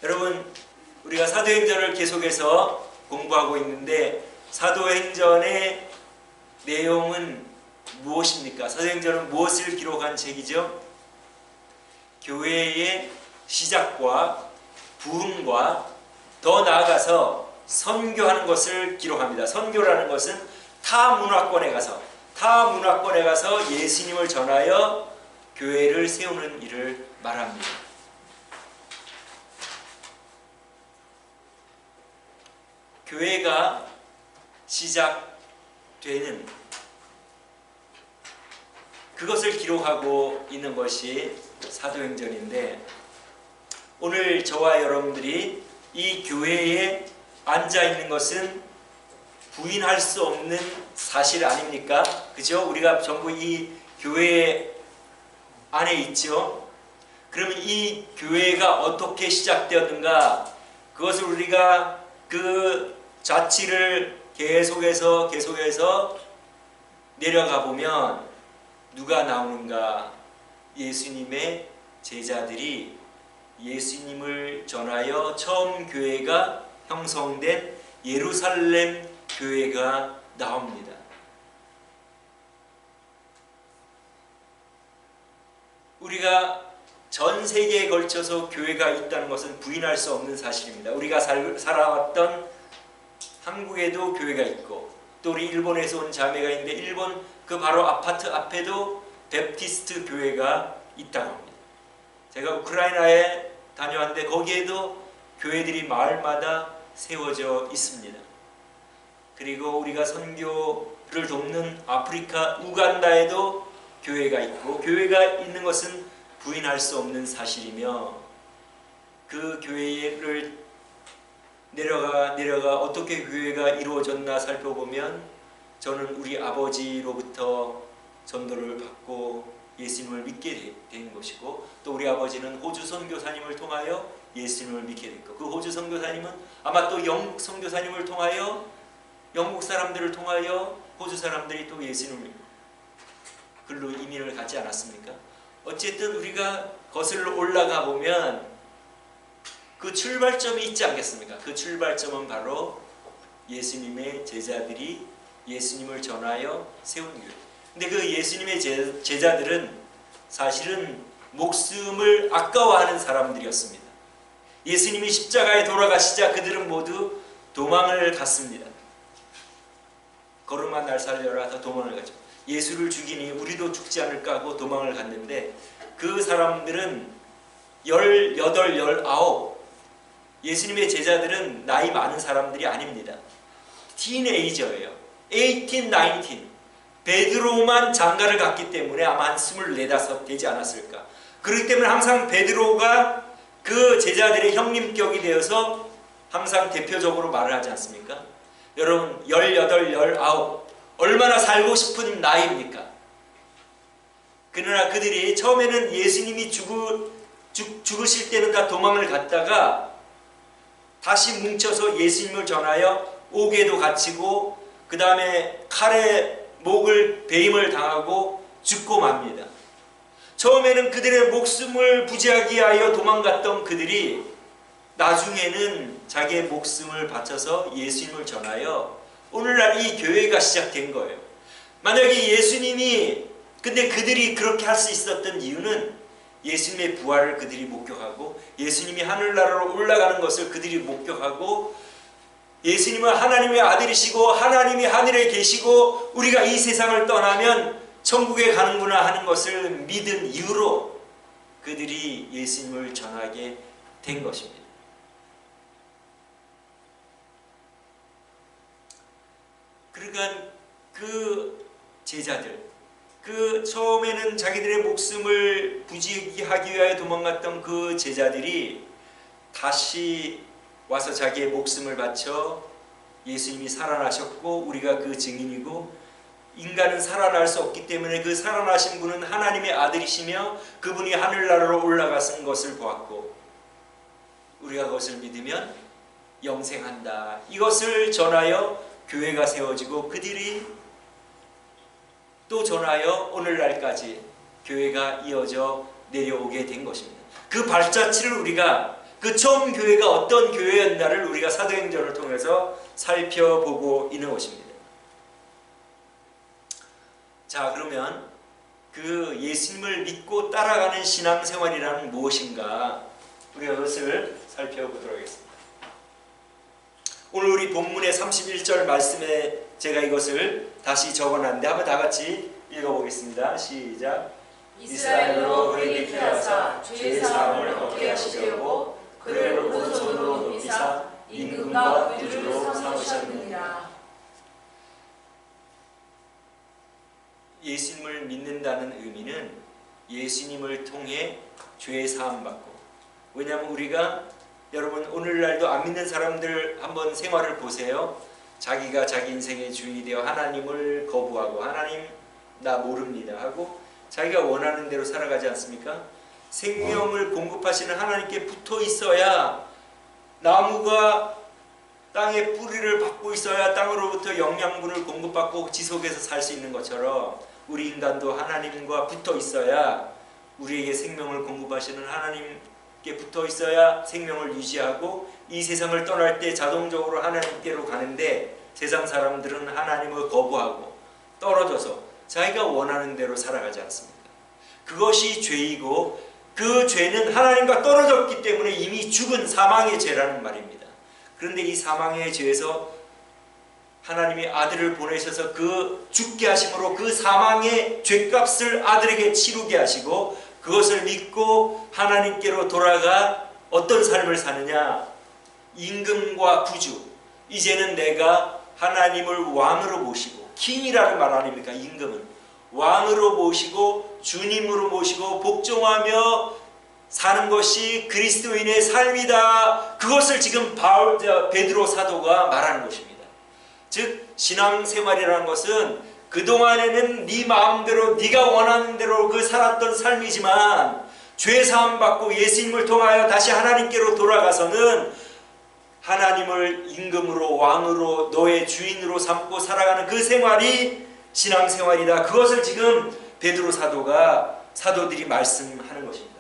여러분, 우리가 사도행전을 계속해서 공부하고 있는데 사도행전의 내용은 무엇입니까? 사도행전은 무엇을 기록한 책이죠? 교회의 시작과 부흥과 더 나아가서 선교하는 것을 기록합니다. 선교라는 것은 타 문화권에 가서 예수님을 전하여 교회를 세우는 일을 말합니다. 교회가 시작되는 그것을 기록하고 있는 것이 사도행전인데, 오늘 저와 여러분들이 이 교회에 앉아 있는 것은 부인할 수 없는 사실 아닙니까? 그죠? 우리가 전부 이 교회 안에 있죠. 그러면 이 교회가 어떻게 시작되었는가? 그것을 우리가 그 자취를 계속해서 내려가 보면 누가 나오는가? 예수님의 제자들이 예수님을 전하여 처음 교회가 형성된 예루살렘 교회가 나옵니다. 우리가 전 세계에 걸쳐서 교회가 있다는 것은 부인할 수 없는 사실입니다. 우리가 살아왔던 한국에도 교회가 있고, 또 우리 일본에서 온 자매가 있는데 일본 그 바로 아파트 앞에도 베프티스트 교회가 있다고 합니다. 제가 우크라이나에 다녀왔는데 거기에도 교회들이 마을마다 세워져 있습니다. 그리고 우리가 선교를 돕는 아프리카 우간다에도 교회가 있고, 교회가 있는 것은 부인할 수 없는 사실이며, 그 교회를 내려가 어떻게 교회가 이루어졌나 살펴보면 저는 우리 아버지로부터 전도를 받고 예수님을 믿게 된 것이고, 또 우리 아버지는 호주 선교사님을 통하여 예수님을 믿게 됐고, 그 호주 선교사님은 아마 또 영국 선교사님을 통하여, 영국 사람들을 통하여 호주 사람들이 또 예수님을 글로 이민을 가지 않았습니까? 어쨌든 우리가 거슬러 올라가 보면 그 출발점이 있지 않겠습니까? 그 출발점은 바로 예수님의 제자들이 예수님을 전하여 세운 교회. 근데 그 예수님의 제자들은 사실은 목숨을 아까워하는 사람들이었습니다. 예수님이 십자가에 돌아가시자 그들은 모두 도망을 갔습니다. 걸음만 날 살려라 다 도망을 가죠. 예수를 죽이니 우리도 죽지 않을까 하고 도망을 갔는데, 그 사람들은 18, 19, 예수님의 제자들은 나이 많은 사람들이 아닙니다. 티네이저예요. 18, 19. 베드로만 장가를 갔기 때문에 아마 한 24, 5 되지 않았을까. 그렇기 때문에 항상 베드로가 그 제자들의 형님격이 되어서 항상 대표적으로 말을 하지 않습니까? 여러분, 18, 19 얼마나 살고 싶은 나이입니까? 그러나 그들이 처음에는 예수님이 죽으실 때는 다 도망을 갔다가 다시 뭉쳐서 예수님을 전하여 옥에도 갇히고, 그 다음에 칼에 목을 베임을 당하고 죽고 맙니다. 처음에는 그들의 목숨을 부지하기 위하여 도망갔던 그들이 나중에는 자기의 목숨을 바쳐서 예수님을 전하여 오늘날 이 교회가 시작된 거예요. 만약에 예수님이, 근데 그들이 그렇게 할 수 있었던 이유는 예수님의 부활을 그들이 목격하고, 예수님이 하늘나라로 올라가는 것을 그들이 목격하고, 예수님은 하나님의 아들이시고 하나님이 하늘에 계시고 우리가 이 세상을 떠나면 천국에 가는구나 하는 것을 믿은 이유로 그들이 예수님을 전하게 된 것입니다. 그러니까 그 제자들, 그 처음에는 자기들의 목숨을 부지하기 위하여 도망갔던 그 제자들이 다시 와서 자기의 목숨을 바쳐 예수님이 살아나셨고 우리가 그 증인이고, 인간은 살아날 수 없기 때문에 그 살아나신 분은 하나님의 아들이시며 그분이 하늘나라로 올라가신 것을 보았고, 우리가 그것을 믿으면 영생한다. 이것을 전하여 교회가 세워지고 그들이 또 전하여 오늘날까지 교회가 이어져 내려오게 된 것입니다. 그 발자취를 우리가 그 처음 교회가 어떤 교회였나를 우리가 사도행전을 통해서 살펴보고 있는 것입니다. 자, 그러면 그 예수님을 믿고 따라가는 신앙생활이란 무엇인가, 우리가 그것을 살펴보도록 하겠습니다. 오늘 우리 본문의 31절 말씀에 제가 이것을 다시 적어놨는데 한번 다 같이 읽어보겠습니다. 시작. 이스라엘로 그에게 피하사 죄의 사함을 얻게 하시려고 그를 오른손으로 높이사 임금과 구주로 삼으셨느니라. 예수님을 믿는다는 의미는 예수님을 통해 죄의 사함 받고, 왜냐하면 우리가, 여러분 오늘날도 안 믿는 사람들 한번 생활을 보세요. 자기가 자기 인생의 주인이 되어 하나님을 거부하고 하나님 나 모릅니다 하고 자기가 원하는 대로 살아가지 않습니까? 생명을 공급하시는 하나님께 붙어 있어야, 나무가 땅에 뿌리를 받고 있어야 땅으로부터 영양분을 공급받고 지속해서 살 수 있는 것처럼 우리 인간도 하나님과 붙어 있어야, 우리에게 생명을 공급하시는 하나님께 붙어 있어야 생명을 유지하고 이 세상을 떠날 때 자동적으로 하나님께로 가는데, 세상 사람들은 하나님을 거부하고 떨어져서 자기가 원하는 대로 살아가지 않습니다. 그것이 죄이고, 그 죄는 하나님과 떨어졌기 때문에 이미 죽은 사망의 죄라는 말입니다. 그런데 이 사망의 죄에서 하나님이 아들을 보내셔서 그 죽게 하심으로 그 사망의 죄값을 아들에게 치르게 하시고, 그것을 믿고 하나님께로 돌아가 어떤 삶을 사느냐, 임금과 구주, 이제는 내가 하나님을 왕으로 모시고, 킹이라는 말 아닙니까? 임금은 왕으로 모시고 주님으로 모시고 복종하며 사는 것이 그리스도인의 삶이다. 그것을 지금 베드로 사도가 말하는 것입니다. 즉 신앙생활이라는 것은 그동안에는 네 마음대로 네가 원하는 대로 그 살았던 삶이지만, 죄사함 받고 예수님을 통하여 다시 하나님께로 돌아가서는 하나님을 임금으로 왕으로 너의 주인으로 삼고 살아가는 그 생활이 신앙생활이다. 그것을 지금 베드로 사도들이 말씀하는 것입니다.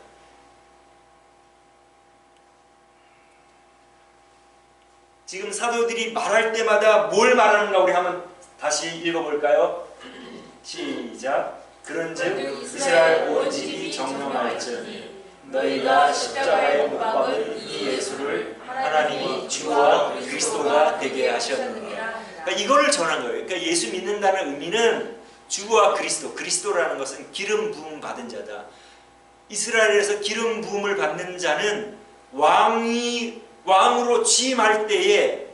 지금 사도들이 말할 때마다 뭘 말하는가 우리 한번 다시 읽어볼까요? 시작. 그런즉 이스라엘 온 집이 정령할지니 너희가 십자가에 못 박은 이 예수를 하나님이 주와 그리스도가 되게 하셨느니라. 그러니까 이거를 전한 거예요. 그러니까 예수 믿는다는 의미는 주와 그리스도라는 것은 기름 부음 받은 자다. 이스라엘에서 기름 부음을 받는 자는 왕으로 취임할 때에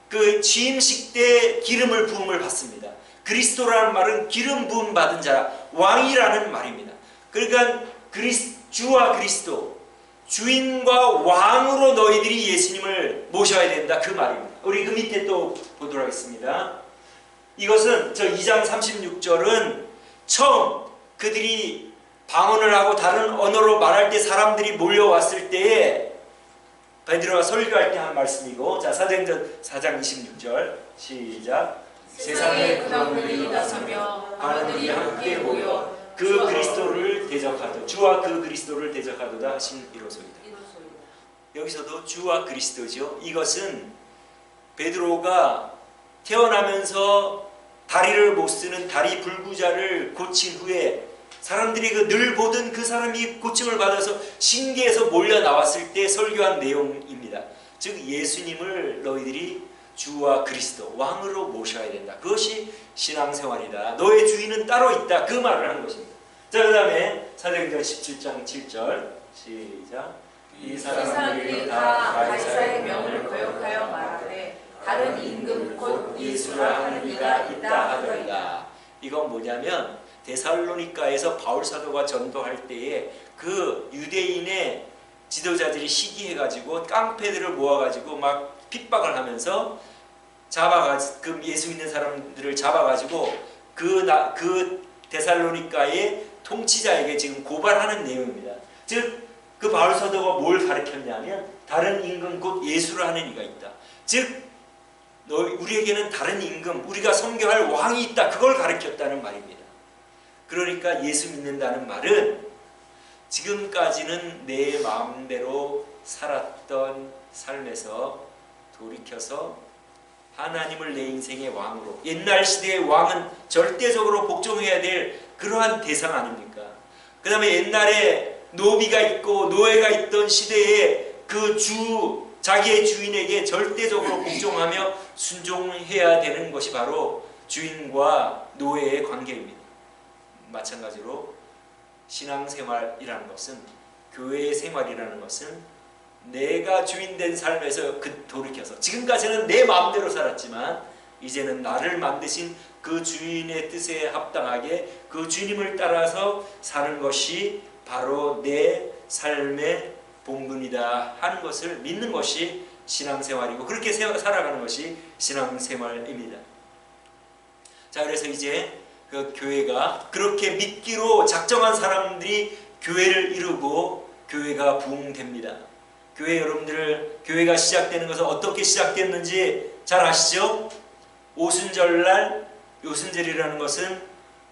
그 취임식 때 기름을 부음을 받습니다. 그리스도라는 말은 기름 부음 받은 자, 왕이라는 말입니다. 그러니까 주와 그리스도, 주인과 왕으로 너희들이 예수님을 모셔야 된다, 그 말입니다. 우리 그 밑에 또 보도록 하겠습니다. 이것은 저 2장 36절은 처음 그들이 방언을 하고 다른 언어로 말할 때 사람들이 몰려왔을 때에 베드로가 설교할 때 한 말씀이고, 자 사도행전 4장 26절 시작. 세상에 그나물이 나서며 하나님이 함께 모여 그 그리스도를 대적하도, 주와 그 그리스도를 대적하도다 하신 이로소이다. 여기서도 주와 그리스도죠. 이것은 베드로가 태어나면서 다리를 못 쓰는 다리 불구자를 고친 후에 사람들이 늘 보던 그 사람이 고침을 받아서 신기해서 몰려 나왔을 때 설교한 내용입니다. 즉 예수님을 너희들이 주와 그리스도, 왕으로 모셔야 된다. 그것이 신앙생활이다. 너의 주인은 따로 있다. 그 말을 하는 것입니다. 자, 그 다음에 사도행전 17장 7절 시작. 이 사람들이 다 가이사의 명을 거역하여 말하되 다른 임금 곧 예수라 하는 이가 있다 하더이다. 이건 뭐냐면 데살로니가에서 바울 사도가 전도할 때에 그 유대인의 지도자들이 시기해가지고 깡패들을 모아가지고 막 핍박을 하면서 그 예수 믿는 사람들을 잡아가지고 그 데살로니가의 통치자에게 지금 고발하는 내용입니다. 즉 그 바울 사도가 뭘 가르쳤냐면 다른 임금 곧 예수를 하는 이가 있다. 즉 우리에게는 다른 임금, 우리가 섬겨할 왕이 있다. 그걸 가르쳤다는 말입니다. 그러니까 예수 믿는다는 말은 지금까지는 내 마음대로 살았던 삶에서 돌이켜서 하나님을 내 인생의 왕으로, 옛날 시대의 왕은 절대적으로 복종해야 될 그러한 대상 아닙니까? 그 다음에 옛날에 노비가 있고 노예가 있던 시대에 그 자기의 주인에게 절대적으로 복종하며 순종해야 되는 것이 바로 주인과 노예의 관계입니다. 마찬가지로 신앙생활이라는 것은, 교회의 생활이라는 것은 내가 주인된 삶에서 돌이켜서, 지금까지는 내 마음대로 살았지만 이제는 나를 만드신 그 주인의 뜻에 합당하게 그 주님을 따라서 사는 것이 바로 내 삶의 본분이다 하는 것을 믿는 것이 신앙생활이고, 그렇게 살아가는 것이 신앙생활입니다. 자, 그래서 이제 그 교회가 그렇게 믿기로 작정한 사람들이 교회를 이루고 교회가 부흥됩니다. 교회가 시작되는 것은 어떻게 시작됐는지 잘 아시죠? 오순절날, 오순절이라는 것은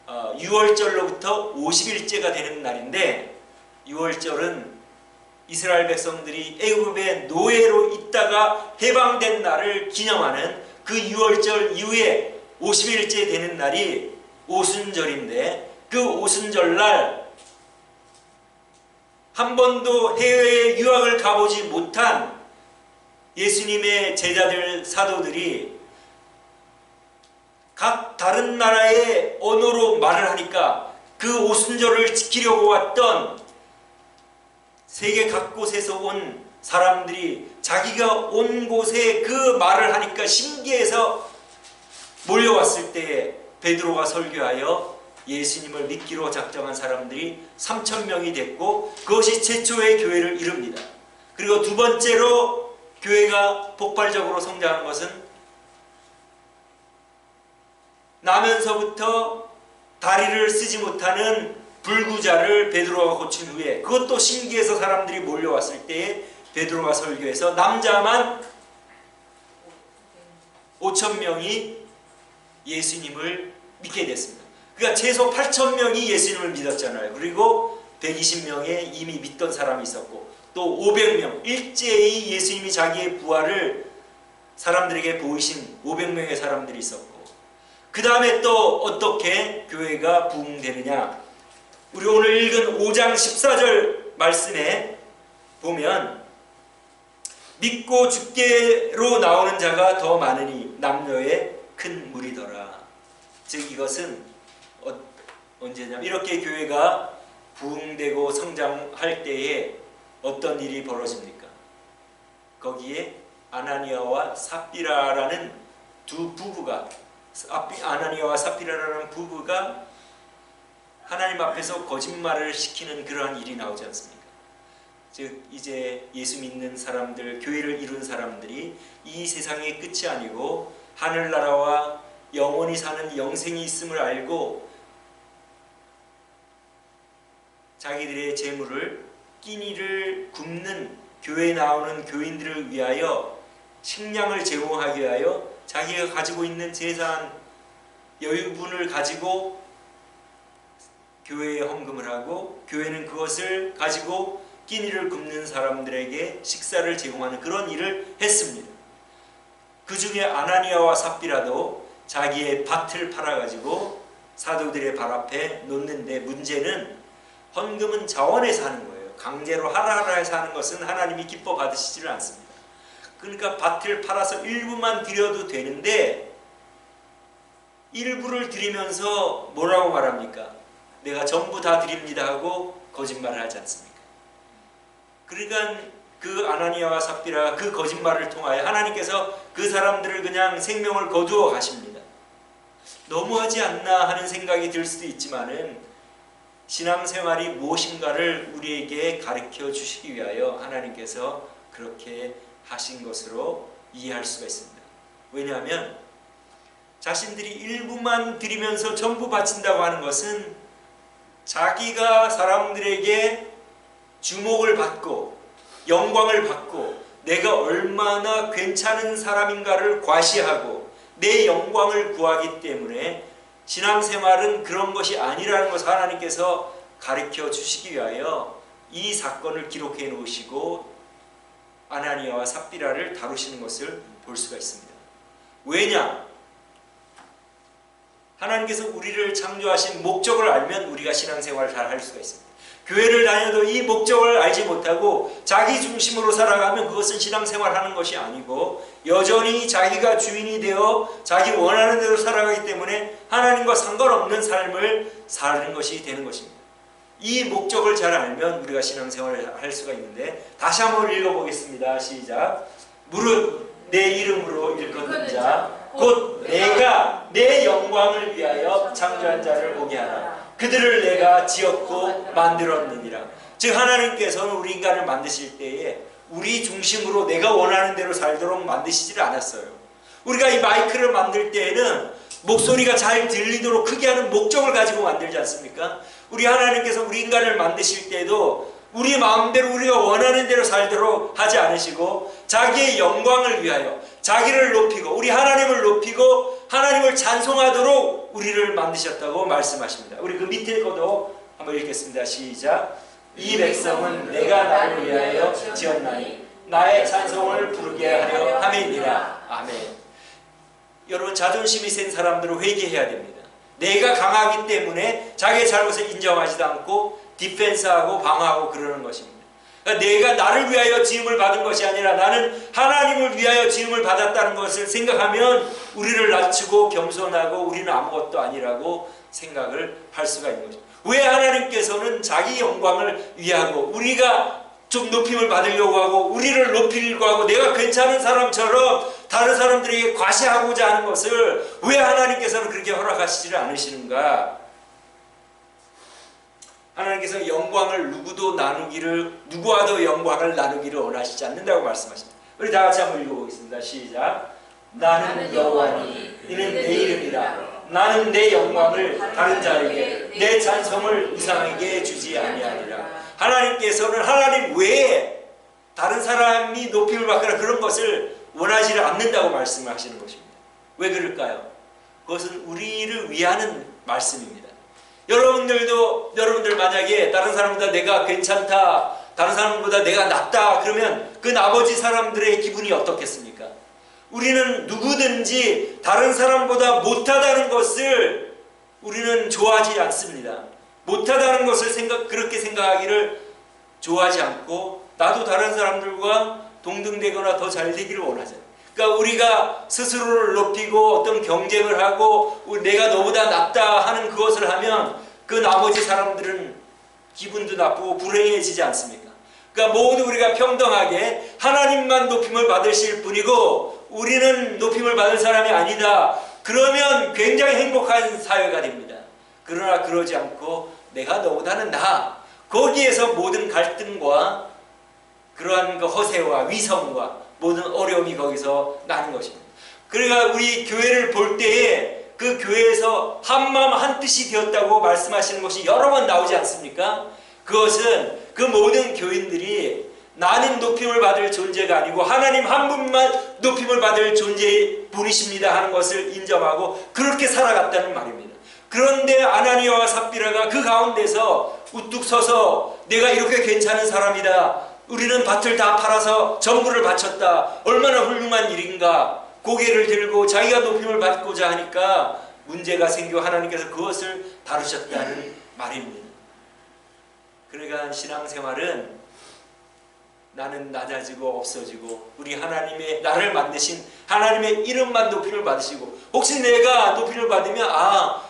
6월절로부터 50일째가 되는 날인데, 6월절은 이스라엘 백성들이 애굽의 노예로 있다가 해방된 날을 기념하는 그 6월절 이후에 50일째 되는 날이 오순절인데, 그 오순절날 한 번도 해외에 유학을 가보지 못한 예수님의 제자들, 사도들이 각 다른 나라의 언어로 말을 하니까 그 오순절을 지키려고 왔던 세계 각곳에서 온 사람들이 자기가 온 곳에 그 말을 하니까 신기해서 몰려왔을 때에 베드로가 설교하여 예수님을 믿기로 작정한 사람들이 3,000명이 됐고, 그것이 최초의 교회를 이룹니다. 그리고 두 번째로 교회가 폭발적으로 성장하는 것은 나면서부터 다리를 쓰지 못하는 불구자를 베드로가 고친 후에, 그것도 신기해서 사람들이 몰려왔을 때에 베드로가 설교해서 남자만 5,000명이 예수님을 믿게 됐습니다. 그러니까 최소 8,000명이 예수님을 믿었잖아요. 그리고 120명의 이미 믿던 사람이 있었고, 또 500명, 일제히 예수님이 자기의 부활을 사람들에게 보이신 500명의 사람들이 있었고, 그 다음에 또 어떻게 교회가 부흥되느냐, 우리 오늘 읽은 5장 14절 말씀에 보면 믿고 죽게로 나오는 자가 더 많으니 남녀의 큰 무리더라. 즉 이것은 언제냐면, 이렇게 교회가 부흥되고 성장할 때에 어떤 일이 벌어집니까? 거기에 아나니아와 삽비라라는 두 부부가, 아나니아와 삽비라라는 부부가 하나님 앞에서 거짓말을 시키는 그러한 일이 나오지 않습니까? 즉 이제 예수 믿는 사람들, 교회를 이룬 사람들이 이 세상의 끝이 아니고 하늘나라와 영원히 사는 영생이 있음을 알고 자기들의 재물을, 끼니를 굽는 교회에 나오는 교인들을 위하여 식량을 제공하기 위하여 자기가 가지고 있는 재산, 여유분을 가지고 교회에 헌금을 하고, 교회는 그것을 가지고 끼니를 굽는 사람들에게 식사를 제공하는 그런 일을 했습니다. 그 중에 아나니아와 삽비라도 자기의 밭을 팔아가지고 사도들의 발 앞에 놓는데, 문제는 헌금은 자원에서 하는 거예요. 강제로 하라 해서 하는 것은 하나님이 기뻐 받으시지를 않습니다. 그러니까 밭을 팔아서 일부만 드려도 되는데 일부를 드리면서 뭐라고 말합니까? 내가 전부 다 드립니다 하고 거짓말을 하지 않습니까? 그러니까 그 아나니아와 삽비라가 그 거짓말을 통하여 하나님께서 그 사람들을 그냥 생명을 거두어 가십니다. 너무하지 않나 하는 생각이 들 수도 있지만은 신앙생활이 무엇인가를 우리에게 가르쳐 주시기 위하여 하나님께서 그렇게 하신 것으로 이해할 수가 있습니다. 왜냐하면 자신들이 일부만 드리면서 전부 바친다고 하는 것은 자기가 사람들에게 주목을 받고 영광을 받고 내가 얼마나 괜찮은 사람인가를 과시하고 내 영광을 구하기 때문에, 신앙생활은 그런 것이 아니라는 것을 하나님께서 가르쳐 주시기 위하여 이 사건을 기록해 놓으시고 아나니아와 삽비라를 다루시는 것을 볼 수가 있습니다. 왜냐? 하나님께서 우리를 창조하신 목적을 알면 우리가 신앙생활을 잘 할 수가 있습니다. 교회를 다녀도 이 목적을 알지 못하고 자기 중심으로 살아가면 그것은 신앙생활하는 것이 아니고 여전히 자기가 주인이 되어 자기 원하는 대로 살아가기 때문에 하나님과 상관없는 삶을 사는 것이 되는 것입니다. 이 목적을 잘 알면 우리가 신앙생활을 할 수가 있는데, 다시 한번 읽어보겠습니다. 시작. 무릇 내 이름으로 일컫는 자 곧 내가 내 영광을 위하여 창조한 자를 보게 하라. 그들을 내가 지었고 만들었느니라. 즉 하나님께서는 우리 인간을 만드실 때에 우리 중심으로 내가 원하는 대로 살도록 만드시지를 않았어요. 우리가 이 마이크를 만들 때에는 목소리가 잘 들리도록 크게 하는 목적을 가지고 만들지 않습니까? 우리 하나님께서 우리 인간을 만드실 때도 우리 마음대로 우리가 원하는 대로 살도록 하지 않으시고 자기의 영광을 위하여 자기를 높이고 우리 하나님을 높이고 하나님을 찬송하도록 우리를 만드셨다고 말씀하십니다. 우리 그 밑에 거도 한번 읽겠습니다. 시작. 이 백성은 내가 나를 위하여 지었나니 나의 찬송을 부르게 하려 함이니라. 아멘. 여러분, 자존심이 센 사람들은 회개해야 됩니다. 내가 강하기 때문에 자기의 잘못을 인정하지도 않고 디펜스하고 방어하고 그러는 것입니다. 그러니까 내가 나를 위하여 지음을 받은 것이 아니라 나는 하나님을 위하여 지음을 받았다는 것을 생각하면 우리를 낮추고 겸손하고 우리는 아무것도 아니라고 생각을 할 수가 있는 것입니다. 왜 하나님께서는 자기 영광을 위하고 우리가 좀 높임을 받으려고 하고 우리를 높이려고 하고 내가 괜찮은 사람처럼 다른 사람들에게 과시하고자 하는 것을 왜 하나님께서는 그렇게 허락하시지 않으시는가? 하나님께서 영광을 누구와도 영광을 나누기를 원하시지 않는다고 말씀하십니다. 우리 다 같이 한번 읽어보겠습니다. 시작. 나는 여호와니 이는 내 이름이라. 나는 내 영광을 다른 자에게 내 찬송을 이상에게 주지 아니하리라. 하나님께서는 하나님 외에 다른 사람이 높임을 받거나 그런 것을 원하지 않는다고 말씀하시는 것입니다. 왜 그럴까요? 그것은 우리를 위하는 말씀입니다. 여러분들 만약에 다른 사람보다 내가 괜찮다, 다른 사람보다 내가 낫다 그러면 그 나머지 사람들의 기분이 어떻겠습니까? 우리는 누구든지 다른 사람보다 못하다는 것을 우리는 좋아하지 않습니다. 못하다는 것을 그렇게 생각하기를 좋아하지 않고 나도 다른 사람들과 동등되거나 더 잘 되기를 원하잖아요. 그러니까 우리가 스스로를 높이고 어떤 경쟁을 하고 내가 너보다 낫다 하는 그것을 하면 그 나머지 사람들은 기분도 나쁘고 불행해지지 않습니까? 그러니까 모두 우리가 평등하게 하나님만 높임을 받으실 뿐이고 우리는 높임을 받을 사람이 아니다. 그러면 굉장히 행복한 사회가 됩니다. 그러나 그러지 않고 내가 너보다는 나아. 거기에서 모든 갈등과 그러한 그 허세와 위선과 모든 어려움이 거기서 나는 것입니다. 그러니까 우리 교회를 볼 때에 그 교회에서 한마음 한뜻이 되었다고 말씀하시는 것이 여러 번 나오지 않습니까? 그것은 그 모든 교인들이 나는 높임을 받을 존재가 아니고 하나님 한 분만 높임을 받을 존재의 분이십니다 하는 것을 인정하고 그렇게 살아갔다는 말입니다. 그런데 아나니아와 삽비라가 그 가운데서 우뚝 서서 내가 이렇게 괜찮은 사람이다. 우리는 밭을 다 팔아서 전부를 바쳤다. 얼마나 훌륭한 일인가. 고개를 들고 자기가 높임을 받고자 하니까 문제가 생겨 하나님께서 그것을 다루셨다는 말입니다. 그러니까 신앙생활은 나는 낮아지고 없어지고 우리 하나님의 나를 만드신 하나님의 이름만 높임을 받으시고 혹시 내가 높임을 받으면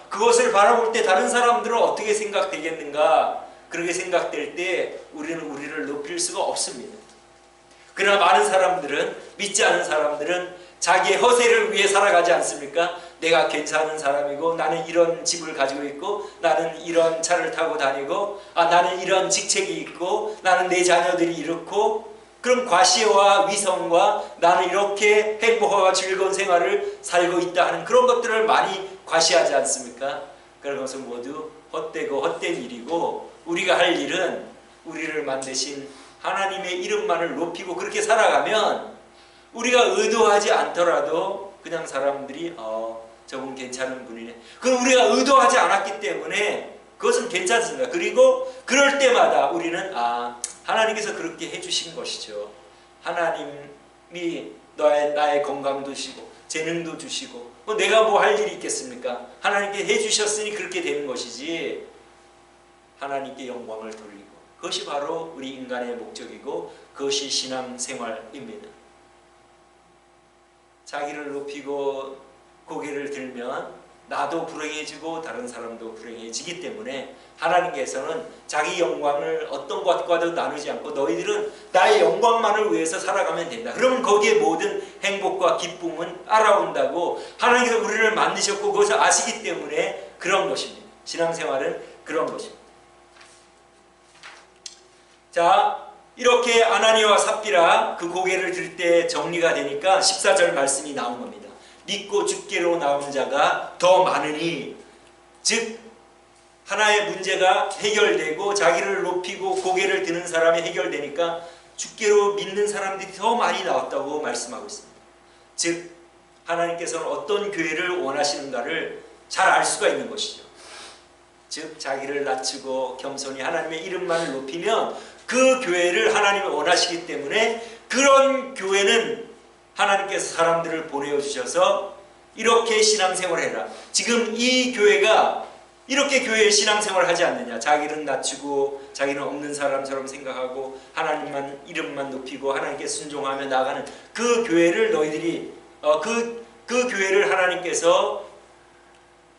그것을 바라볼 때 다른 사람들은 어떻게 생각되겠는가 그렇게 생각될 때 우리는 우리를 높일 수가 없습니다. 그러나 많은 사람들은 믿지 않은 사람들은 자기의 허세를 위해 살아가지 않습니까? 내가 괜찮은 사람이고 나는 이런 집을 가지고 있고 나는 이런 차를 타고 다니고 나는 이런 직책이 있고 나는 내 자녀들이 이렇고 그럼 과시와 위선과 나는 이렇게 행복하고 즐거운 생활을 살고 있다 하는 그런 것들을 많이 과시하지 않습니까? 그런 것은 모두 헛되고 헛된 일이고 우리가 할 일은 우리를 만드신 하나님의 이름만을 높이고 그렇게 살아가면 우리가 의도하지 않더라도 그냥 사람들이 저분 괜찮은 분이네. 그럼 우리가 의도하지 않았기 때문에 그것은 괜찮습니다. 그리고 그럴 때마다 우리는 하나님께서 그렇게 해주신 것이죠. 하나님이 나의 건강도 주시고 재능도 주시고 내가 뭐 할 일이 있겠습니까? 하나님께 해주셨으니 그렇게 되는 것이지 하나님께 영광을 돌리고 그것이 바로 우리 인간의 목적이고 그것이 신앙생활입니다. 자기를 높이고 고개를 들면 나도 불행해지고 다른 사람도 불행해지기 때문에 하나님께서는 자기 영광을 어떤 것과도 나누지 않고 너희들은 나의 영광만을 위해서 살아가면 된다. 그러면 거기에 모든 행복과 기쁨은 따라온다고 하나님께서 우리를 만드셨고 그것을 아시기 때문에 그런 것입니다. 신앙생활은 그런 것입니다. 자, 이렇게 아나니아와 삽비라 그 고개를 들 때 정리가 되니까 14절 말씀이 나온 겁니다. 믿고 주께로 나온 자가 더 많으니, 즉 하나의 문제가 해결되고 자기를 높이고 고개를 드는 사람이 해결되니까 주께로 믿는 사람들이 더 많이 나왔다고 말씀하고 있습니다. 즉 하나님께서는 어떤 교회를 원하시는가를 잘 알 수가 있는 것이죠. 즉 자기를 낮추고 겸손히 하나님의 이름만을 높이면 그 교회를 하나님이 원하시기 때문에 그런 교회는 하나님께서 사람들을 보내어 주셔서 이렇게 신앙생활을 해라. 지금 이 교회가 이렇게 교회의 신앙생활을 하지 않느냐. 자기는 낮추고 자기는 없는 사람처럼 생각하고 하나님만 이름만 높이고 하나님께 순종하며 나가는 그 교회를 너희들이 그 교회를 하나님께서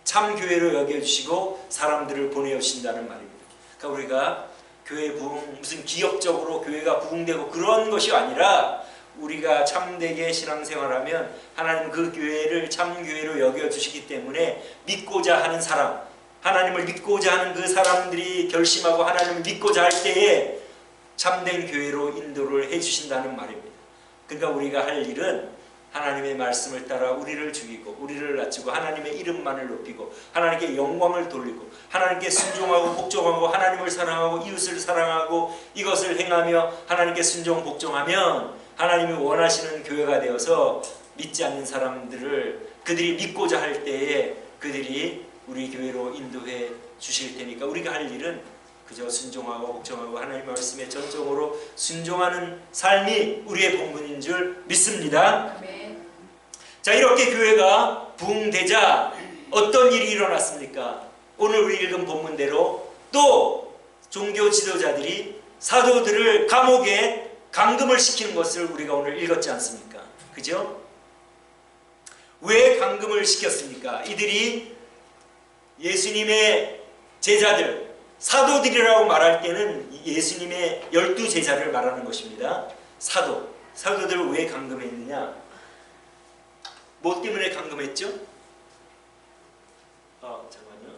참 교회로 여겨주시고 사람들을 보내어 주신다는 말입니다. 그러니까 우리가 교회 부흥 무슨 기업적으로 교회가 부흥되고 그런 것이 아니라 우리가 참되게 신앙생활하면 하나님 그 교회를 참교회로 여겨주시기 때문에 믿고자 하는 사람, 하나님을 믿고자 하는 그 사람들이 결심하고 하나님을 믿고자 할 때에 참된 교회로 인도를 해주신다는 말입니다. 그러니까 우리가 할 일은 하나님의 말씀을 따라 우리를 죽이고 우리를 낮추고 하나님의 이름만을 높이고 하나님께 영광을 돌리고 하나님께 순종하고 복종하고 하나님을 사랑하고 이웃을 사랑하고 이것을 행하며 하나님께 순종 복종하면 하나님이 원하시는 교회가 되어서 믿지 않는 사람들을 그들이 믿고자 할 때에 그들이 우리 교회로 인도해 주실 테니까 우리가 할 일은 그저 순종하고 복종하고 하나님의 말씀에 전적으로 순종하는 삶이 우리의 본분인 줄 믿습니다. 아멘. 자, 이렇게 교회가 부흥되자 어떤 일이 일어났습니까? 오늘 우리 읽은 본문대로 또 종교 지도자들이 사도들을 감옥에 감금을 시키는 것을 우리가 오늘 읽었지 않습니까? 그죠? 왜 감금을 시켰습니까? 이들이 예수님의 제자들, 사도들이라고 말할 때는 예수님의 12제자를 말하는 것입니다. 사도들을 왜 감금했느냐? 뭐 때문에 감금했죠? 잠깐만요.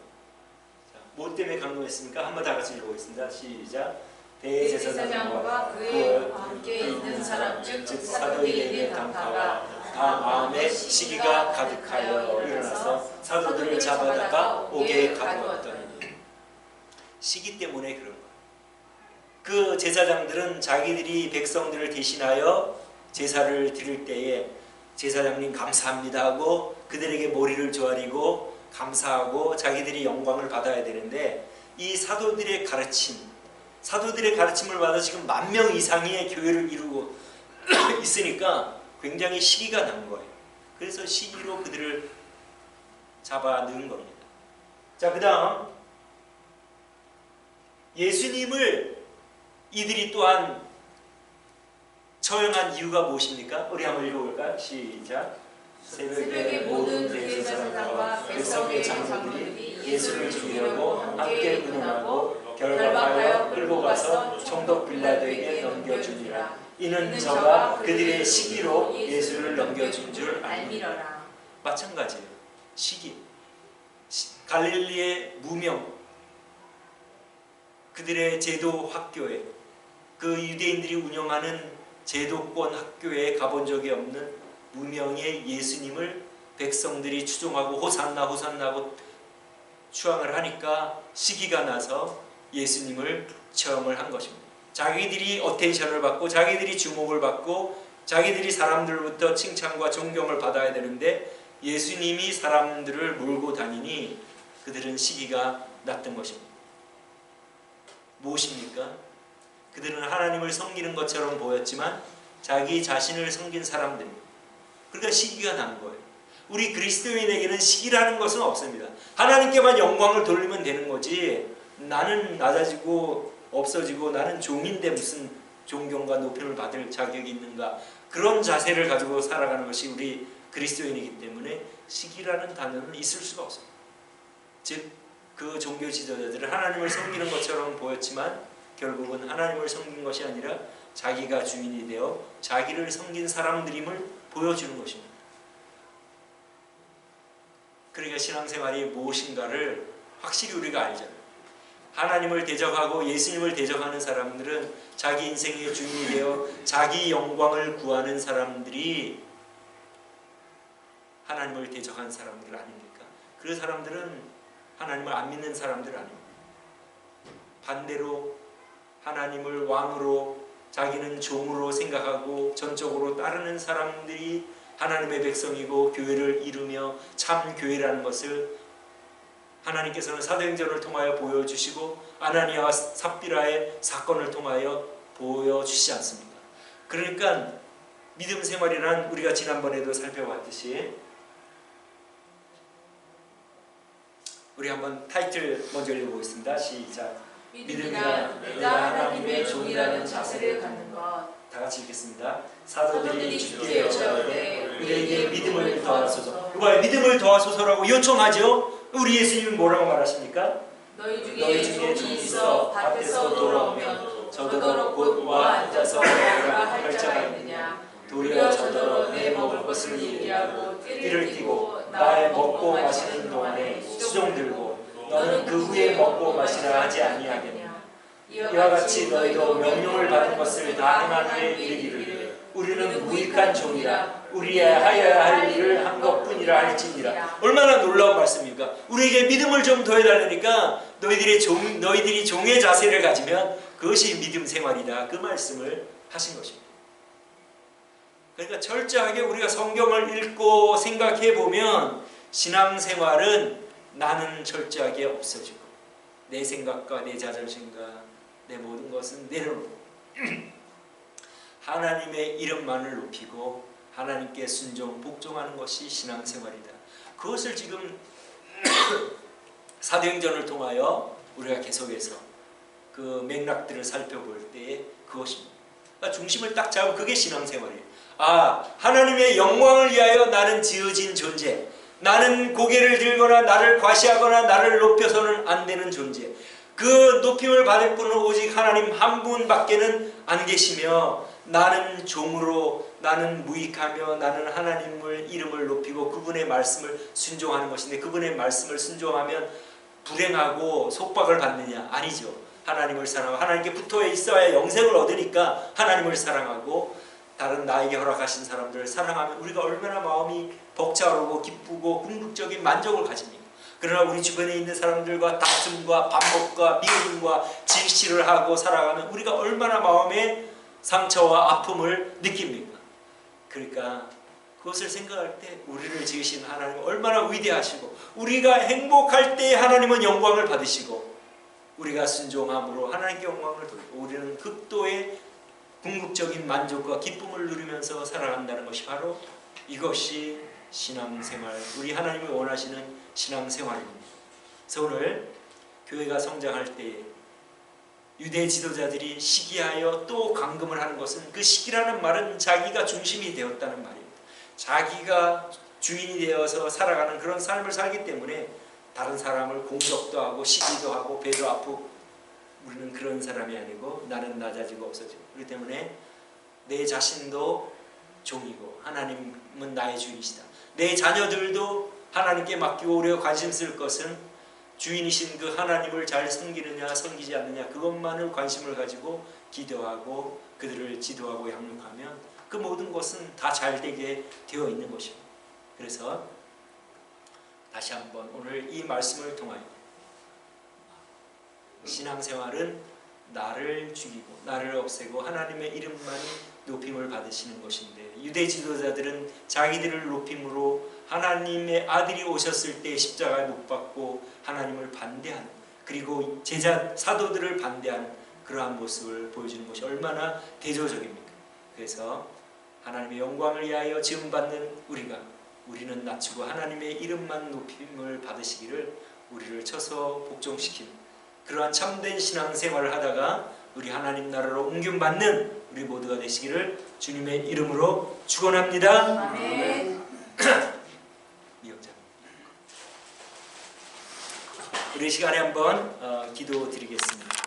자, 뭐 때문에 감금했습니까? 한번 다 같이 읽어보겠습니다. 시작. 대제사장과 그에 함께 있는 사람 즉 사도들에게 당파가 다 마음에 시기가 가득하여 일어나서 사도들을 잡아다가 옥에 가두었더니. 시기 때문에 그런 거예요. 그 제사장들은 자기들이 백성들을 대신하여 제사를 드릴 때에 제사장님 감사합니다 하고 그들에게 머리를 조아리고 감사하고 자기들이 영광을 받아야 되는데 이 사도들의 가르침을 받아 지금 10,000명 이상의 교회를 이루고 있으니까 굉장히 시기가 난 거예요. 그래서 시기로 그들을 잡아 넣은 겁니다. 자, 그 다음 예수님을 이들이 또한 처형한 이유가 무엇입니까? 우리 한번 읽어볼까요? 시작. 새벽에 모든 대제사장과 백성의 장로들이 예수를 죽이려고 함께 의논하고 결박하여 끌고 가서 총독 빌라도에게 넘겨주니라. 이는 저가 그들의 시기로 예수를 넘겨준 줄 알미러라. 마찬가지예요. 시기. 갈릴리의 무명, 그들의 제도 학교에, 그 유대인들이 운영하는 제도권 학교에 가본 적이 없는 무명의 예수님을 백성들이 추종하고 호산나 호산나고 추앙을 하니까 시기가 나서 예수님을 처형을 한 것입니다. 자기들이 어텐션을 받고 자기들이 주목을 받고 자기들이 사람들로부터 칭찬과 존경을 받아야 되는데 예수님이 사람들을 몰고 다니니 그들은 시기가 났던 것입니다. 무엇입니까? 그들은 하나님을 섬기는 것처럼 보였지만 자기 자신을 섬긴 사람들입니다. 그러니까 시기가 난 거예요. 우리 그리스도인에게는 시기라는 것은 없습니다. 하나님께만 영광을 돌리면 되는 거지, 나는 낮아지고 없어지고 나는 종인데 무슨 존경과 높임을 받을 자격이 있는가, 그런 자세를 가지고 살아가는 것이 우리 그리스도인이기 때문에 시기라는 단어는 있을 수가 없습니다. 즉 그 종교 지도자들은 하나님을 섬기는 것처럼 보였지만 결국은 하나님을 섬긴 것이 아니라 자기가 주인이 되어 자기를 섬긴 사람들임을 보여주는 것입니다. 그러니까 신앙생활이 무엇인가를 확실히 우리가 알잖아요. 하나님을 대적하고 예수님을 대적하는 사람들은 자기 인생의 주인이 되어 자기 영광을 구하는 사람들이 하나님을 대적한 사람들 아닙니까? 그 사람들은 하나님을 안 믿는 사람들 아닙니까? 반대로 하나님을 왕으로 자기는 종으로 생각하고 전적으로 따르는 사람들이 하나님의 백성이고 교회를 이루며 참 교회라는 것을 하나님께서는 사도행전을 통하여 보여주시고 아나니아와 삽비라의 사건을 통하여 보여주시지 않습니까? 그러니까 믿음 생활이란 우리가 지난번에도 살펴봤듯이, 우리 한번 타이틀 먼저 읽어보겠습니다. 시작. 믿음이란 내가 하나님의 종이라는 자세를 갖는 것. 다 같이 읽겠습니다. 사도들이 주께 여짜오되 우리에게 믿음을 더하소서. 이거 믿음을 더하소서라고 요청하죠. 우리 예수님은 뭐라고 말하십니까? 너희 중에 종이 있어 밭에서 돌아오면 저더러 곧 와 앉아서 먹으라 할 자가 있느냐. 도리어 저더러 내 먹을 것을 얘기하고 띠를 띠고 나의 먹고 마시는 동안에 수종 들고 너는 그 후에 먹고 마시라 하지 아니하겠냐. 이와 같이 너희도 명령을 받은 것을 다 행하되 이르기를 우리는 무익한 종이라 우리의 하여야 할 일을 한 것뿐이라 할지니라. 얼마나 놀라운 말씀입니까? 우리에게 믿음을 좀 더해달라니까 너희들이 종의 자세를 가지면 그것이 믿음 생활이다, 그 말씀을 하신 것입니다. 그러니까 철저하게 우리가 성경을 읽고 생각해 보면 신앙생활은 나는 철저하게 없어지고 내 생각과 내 자존심과 내 모든 것은 내려놓고 하나님의 이름만을 높이고 하나님께 순종, 복종하는 것이 신앙생활이다. 그것을 지금 사도행전을 통하여 우리가 계속해서 그 맥락들을 살펴볼 때에 그것입니다. 그러니까 중심을 딱 잡으면 그게 신앙생활이에요. 하나님의 영광을 위하여 나는 지어진 존재, 나는 고개를 들거나 나를 과시하거나 나를 높여서는 안 되는 존재, 그 높임을 받을 분은 오직 하나님 한 분밖에는 안 계시며 나는 종으로, 나는 무익하며 나는 하나님을 이름을 높이고 그분의 말씀을 순종하는 것인데, 그분의 말씀을 순종하면 불행하고 속박을 받느냐? 아니죠. 하나님을 사랑하고 하나님께 붙어 있어야 영생을 얻으니까 하나님을 사랑하고 다른 나에게 허락하신 사람들을 사랑하면 우리가 얼마나 마음이 벅차오르고 기쁘고 궁극적인 만족을 가집니까? 그러나 우리 주변에 있는 사람들과 다툼과 반목과 미움과 질시를 하고 살아가면 우리가 얼마나 마음에 상처와 아픔을 느낍니까? 그러니까 그것을 생각할 때 우리를 지으신 하나님은 얼마나 위대하시고, 우리가 행복할 때 하나님은 영광을 받으시고 우리가 순종함으로 하나님께 영광을 돌리고 우리는 극도의 궁극적인 만족과 기쁨을 누리면서 살아간다는 것이 바로 이것이 신앙생활, 우리 하나님이 원하시는 신앙생활입니다. 그래서 오늘 교회가 성장할 때에 유대 지도자들이 시기하여 또 강금을 하는 것은, 그 시기라는 말은 자기가 중심이 되었다는 말입니다. 자기가 주인이 되어서 살아가는 그런 삶을 살기 때문에 다른 사람을 공격도 하고 시기도 하고 배도 아프고, 우리는 그런 사람이 아니고 나는 낮아지고 없어지고, 그렇기 때문에 내 자신도 종이고 하나님은 나의 주인이시다. 내 자녀들도 하나님께 맡기고 우리가 관심 쓸 것은 주인이신 그 하나님을 잘 섬기느냐 섬기지 않느냐, 그것만을 관심을 가지고 기도하고 그들을 지도하고 양육하면 그 모든 것은 다 잘되게 되어 있는 것입니다. 그래서 다시 한번 오늘 이 말씀을 통하여 신앙생활은 나를 죽이고 나를 없애고 하나님의 이름만이 높임을 받으시는 것인데, 유대 지도자들은 자기들을 높임으로 하나님의 아들이 오셨을 때 십자가에 못 박고 하나님을 반대하는, 그리고 제자 사도들을 반대하는 그러한 모습을 보여주는 것이 얼마나 대조적입니까? 그래서 하나님의 영광을 위하여 지음받는 우리는 낮추고 하나님의 이름만 높임을 받으시기를 우리를 쳐서 복종시킨 그러한 참된 신앙생활을 하다가 우리 하나님 나라로 옮김받는 우리 모두가 되시기를 주님의 이름으로 축원합니다. 아멘. 미역장. 우리 시간에 한번 기도 드리겠습니다.